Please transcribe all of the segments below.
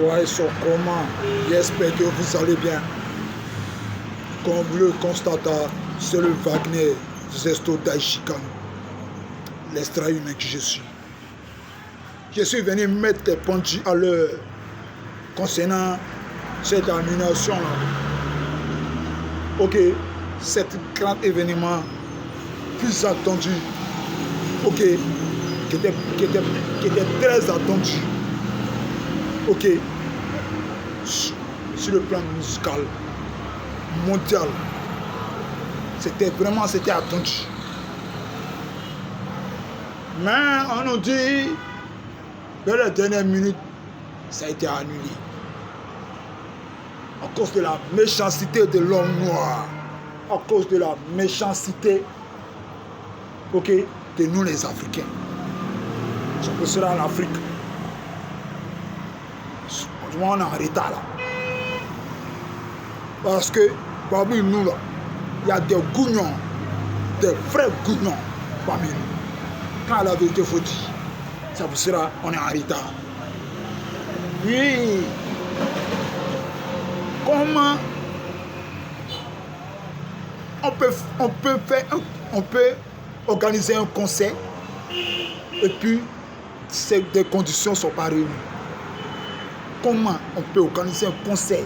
Ouais, sur comment? J'espère que vous allez bien. Comme vous le constatez, c'est le Wagner Zesto Daishikan, l'extra humain que je suis. Je suis venu mettre des points à l'heure concernant cette annulation-là. Ok, cet grand événement plus attendu, ok, qui était très attendu, ok, sur le plan musical, mondial, c'était attendu. Mais on nous dit, dans les dernières minutes, ça a été annulé. À cause de la méchanceté de l'homme noir, à cause de la méchanceté, ok, de nous les Africains. Ça sera en Afrique. On est en retard là. Parce que parmi nous là, il y a des gougnons, des vrais gougnons parmi nous. Quand la vérité faut dire, ça vous sera, on est en retard. Oui. Comment on peut organiser un concert et puis des conditions ne sont pas réunies? Comment on peut organiser un concert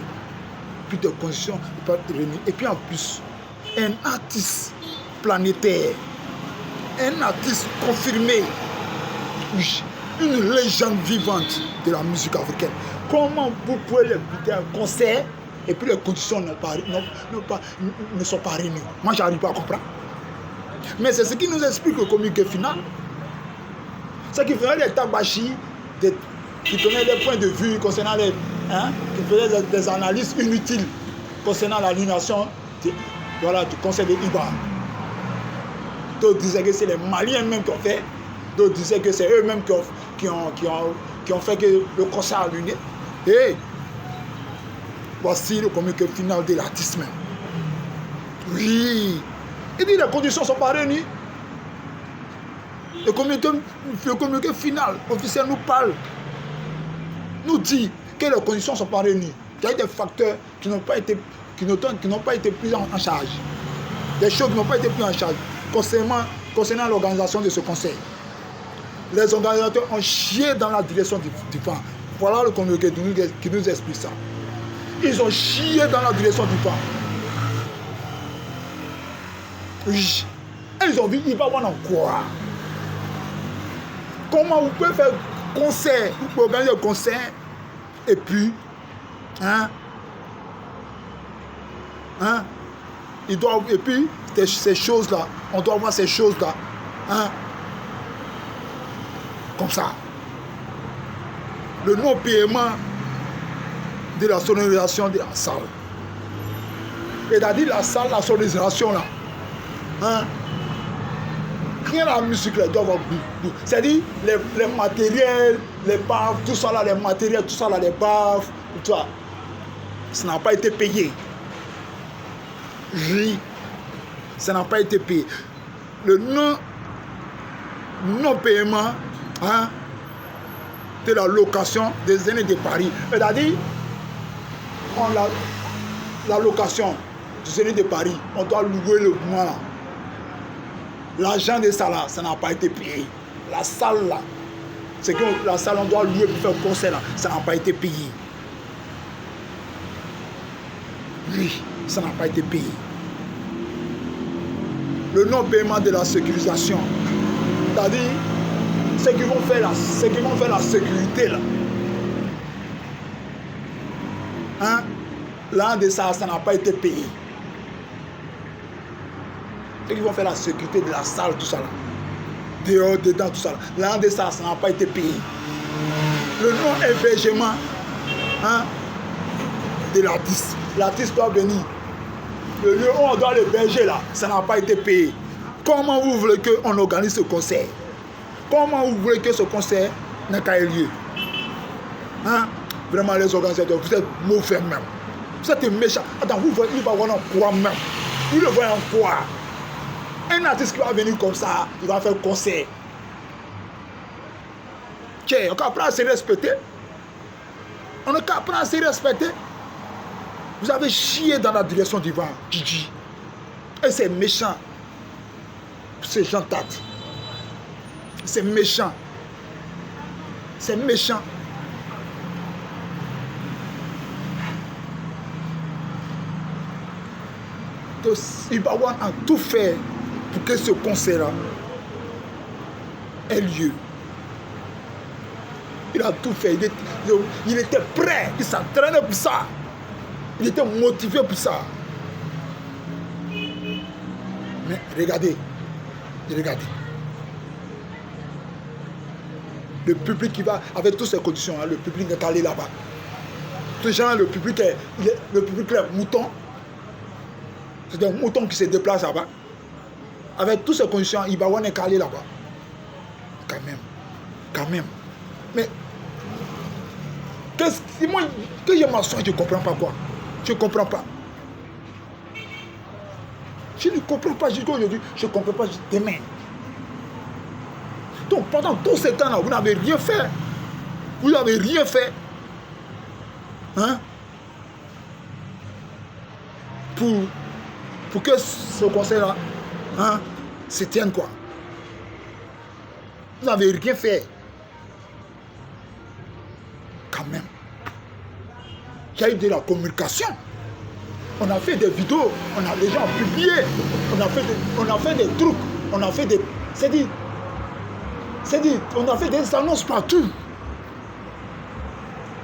puis des conditions ne sont pas réunies? Et puis en plus, un artiste planétaire, un artiste confirmé, une légende vivante de la musique africaine. Comment vous pouvez écouter un concert et puis les conditions ne sont pas réunies? Moi, je n'arrive pas à comprendre. Mais c'est ce qui nous explique le communiqué final. C'est qui faisait des tabachis, qui donnaient des points de vue concernant qui faisaient des analyses inutiles concernant l'annulation du conseil de Iba. D'autres disaient que c'est les Maliens même qui ont fait. D'autres disaient que c'est eux-mêmes qui ont fait que le concert a annulé. Et voici le communiqué final de l'artiste même. Oui. Il dit que les conditions ne sont pas réunies. Le communiqué final officiel nous parle, nous dit que les conditions ne sont pas réunies. Il y a des facteurs qui n'ont pas été pris en charge. Des choses qui n'ont pas été prises en charge concernant l'organisation de ce conseil. Les organisateurs ont chié dans la direction du vent. Voilà le communiqué qui nous explique ça. Ils ont chié dans la direction du vent. Oui. Et ils ont vu, il va voir en quoi. Comment vous pouvez faire concert, vous pouvez organiser un concert, et puis, et puis, ces choses-là, on doit voir ces choses-là, comme ça. Le non-paiement de la sonorisation de la salle. C'est-à-dire la salle, la sonorisation là, rien à la musique là, doit avoir goût. C'est-à-dire les matériels, les baffes, tout ça là, les matériels, tout ça là, les baffes, tout ça, ça n'a pas été payé. Oui, ça n'a pas été payé. Le non-paiement de la location des aînés de Paris. C'est-à-dire, la location des aînés de Paris, on doit louer le mois là. L'argent de ça là, ça n'a pas été payé. La salle là, c'est que la salle on doit louer pour faire le concert là, ça n'a pas été payé. Oui, ça n'a pas été payé. Le non-paiement de la sécurisation, c'est-à-dire ceux qui vont faire la sécurité là. L'un de ça n'a pas été payé. Ceux qui vont faire la sécurité de la salle, tout ça là. Dehors, dedans, tout ça là. L'un de ça n'a pas été payé. Le non-hébergement de l'artiste. L'artiste doit venir. Le lieu où on doit l'héberger là, ça n'a pas été payé. Comment vous voulez qu'on organise ce concert? Comment vous voulez que ce concert n'ait qu'à eu lieu? Vraiment les organisateurs, vous êtes mauvais même. Vous êtes méchants. Attends, vous voyez, il va voir en quoi même? Vous le voyez en quoi? Un artiste qui va venir comme ça, il va faire un concert. Tiens, on peut se respecter. On n'a qu'à apprendre à se respecter. Vous avez chié dans la direction du vent, Gigi. Et c'est méchant. C'est Jean Tate. C'est méchant. C'est méchant. Donc, Ibawan a tout fait pour que ce concert-là ait lieu. Il a tout fait. Il était prêt. Il s'entraînait pour ça. Il était motivé pour ça. Mais regardez. Regardez. Le public qui va, avec toutes ces conditions, hein, le public est allé là-bas. Tous les gens, le public est mouton. C'est un mouton qui se déplace là-bas. Avec toutes ces conditions, Ibawan est calé là-bas. Quand même. Mais, que je m'assois, je ne comprends pas quoi. Je ne comprends pas. Je ne comprends pas jusqu'à aujourd'hui. Je ne comprends pas demain. Donc, pendant tout ce temps-là, vous n'avez rien fait. Vous n'avez rien fait. Hein? Pour que ce conseil-là, hein, se tienne quoi. Vous n'avez rien fait. Quand même. Il y a eu de la communication. On a fait des vidéos, on a déjà publié, on a fait des trucs, on a fait des... C'est-à-dire, on a fait des annonces partout.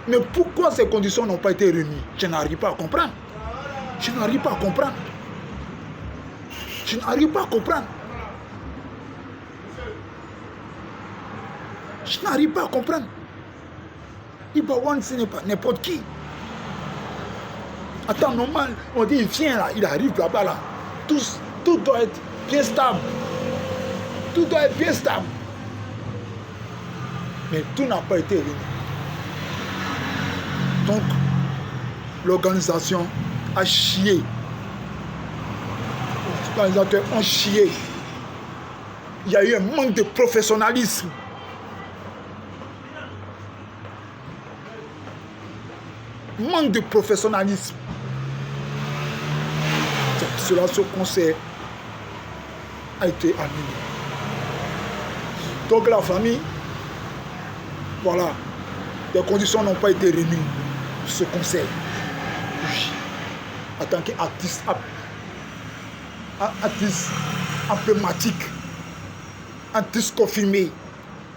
Mais pourquoi ces conditions n'ont pas été réunies? Je n'arrive pas à comprendre. Je n'arrive pas à comprendre. Je n'arrive pas à comprendre. Je n'arrive pas à comprendre. Ibawan, ce n'est pas n'importe qui. Attends, normal, on dit il vient là, il arrive là-bas là. Tout doit être bien stable. Tout doit être bien stable. Mais tout n'a pas été réuni. Donc, l'organisation a chié. Les organisateurs ont chié. Il y a eu un manque de professionnalisme. Manque de professionnalisme. C'est cela, ce concert a été annulé. Donc la famille, voilà, les conditions n'ont pas été réunies pour ce concert. En tant qu'artiste emblématique, artiste confirmé,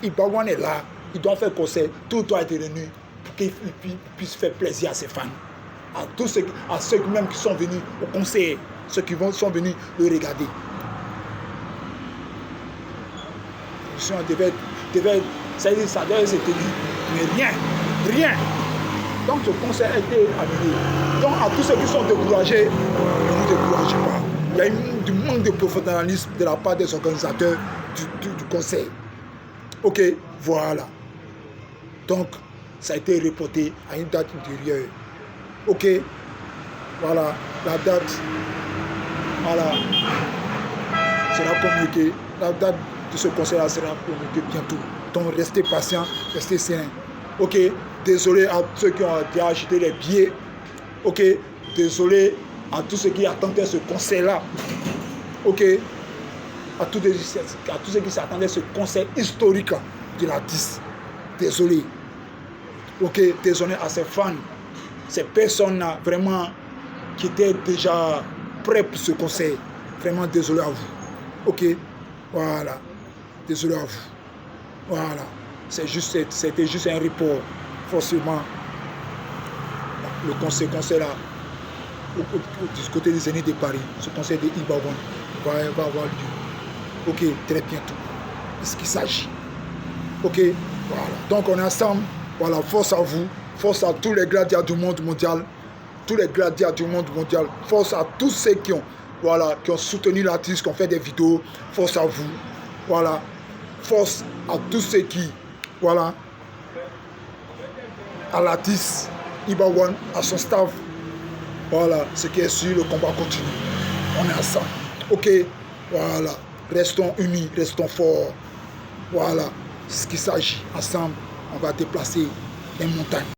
Ibawan est là, il doit faire concert, tout doit être réuni pour qu'il puisse faire plaisir à ses fans, à ceux même qui sont venus au concert, ceux qui sont venus le regarder. Ça devait se tenir, mais rien. Donc ce concert a été annulé. Donc à tous ceux qui sont découragés, ne vous découragez pas. Il y a du manque de professionnalisme de la part des organisateurs du concert. Ok, voilà. Donc ça a été reporté à une date ultérieure. Ok, voilà, la date, voilà, sera communiquée. La date de ce concert sera communiquée bientôt. Donc restez patients, restez sereins. Ok, désolé à ceux qui ont déjà acheté les billets. Ok, désolé à tous ceux qui attendaient ce concert-là. Ok, à tous ceux qui s'attendaient à ce concert historique de l'artiste. Désolé. Ok, désolé à ces fans, ces personnes-là vraiment qui étaient déjà prêts pour ce concert. Vraiment désolé à vous. Ok, voilà. Désolé à vous. Voilà. C'était juste un report. Forcément, le concert là, du côté des aînés de Paris, ce concert de Ibawan va avoir lieu. Ok, très bientôt. C'est ce qu'il s'agit. Ok, voilà. Donc on est ensemble. Voilà, force à vous. Force à tous les gladiateurs du monde mondial. Tous les gladiateurs du monde mondial. Force à tous ceux qui ont soutenu l'artiste, qui ont fait des vidéos. Force à vous. Voilà. Force à tous ceux qui, voilà, à l'artiste Ibawan, à son staff. Voilà, ce qui est sûr, le combat continue. On est ensemble. Ok, voilà. Restons unis, restons forts. Voilà, c'est ce qu'il s'agit. Ensemble, on va déplacer les montagnes.